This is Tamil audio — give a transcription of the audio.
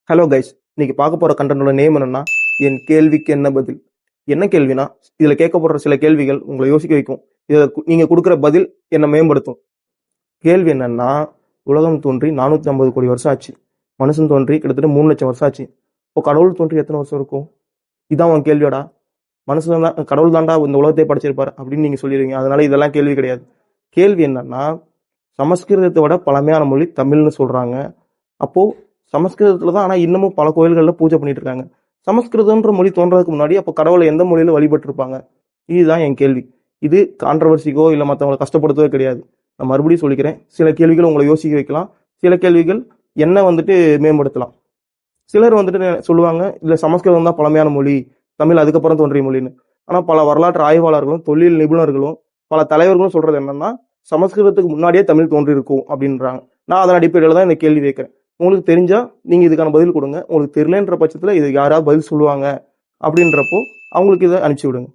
ஹலோ கைஸ், இன்னைக்கு பார்க்க போற கண்டனோட நேம் என்னன்னா, என் கேள்விக்கு என்ன பதில். என்ன கேள்வினா, இதுல கேட்கப்படுற சில கேள்விகள் உங்களை யோசிக்க வைக்கும். இதை நீங்க கொடுக்குற பதில் என்ன மேம்படுத்தும். கேள்வி என்னன்னா, உலகம் தோன்றி 450 கோடி வருஷம் ஆச்சு. மனுஷன் தோன்றி கிட்டத்தட்ட 3 லட்சம் வருஷம் ஆச்சு. இப்போ கடவுள் தோன்றி எத்தனை வருஷம் இருக்கும்? இதான் உன் கேள்வியோடா. மனுஷன் தான், கடவுள் தாண்டா இந்த உலகத்தை படைச்சிருப்பாரு அப்படின்னு நீங்க சொல்லிடுவீங்க. அதனால இதெல்லாம் கேள்வி கிடையாது. கேள்வி என்னன்னா, சமஸ்கிருதத்தை விட பழமையான மொழி தமிழ்னு சொல்றாங்க. அப்போ சமஸ்கிருதத்துல தான், ஆனா இன்னமும் பல கோயில்கள்ல பூஜை பண்ணிட்டு இருக்காங்க. சமஸ்கிருதம்ன்ற மொழி தோன்றதுக்கு முன்னாடி அப்போ கடவுளை எந்த மொழியில வழிபட்டு இருப்பாங்க? இதுதான் என் கேள்வி. இது கான்ட்ரவர்சிக்கோ இல்ல மற்றவங்களை கஷ்டப்படுத்தவே கிடையாது. நான் மறுபடியும் சொல்லிக்கிறேன், சில கேள்விகள் உங்களை யோசிக்க வைக்கலாம், சில கேள்விகள் என்ன மேம்படுத்தலாம். சிலர் சொல்லுவாங்க, இல்ல சமஸ்கிருதம் தான் பழமையான மொழி, தமிழ் அதுக்கப்புறம் தோன்றிய மொழின்னு. ஆனா பல வரலாற்று ஆய்வாளர்களும் தொழில் நிபுணர்களும் பல தலைவர்களும் சொல்றது என்னன்னா, சமஸ்கிருதத்துக்கு முன்னாடியே தமிழ் தோன்றி இருக்கும் அப்படின்றாங்க. நான் அதன் அடிப்படையில் தான் இந்த கேள்வி வைக்கிறேன். உங்களுக்கு தெரிஞ்சா நீங்க இதுக்கான பதில் கொடுங்க. உங்களுக்கு தெரியலன்ற பட்சத்துல இதுக்கு யாராவது பதில் சொல்லுவாங்க அப்படின்றப்போ அவங்களுக்கு இதை அனுப்பிச்சு விடுங்க.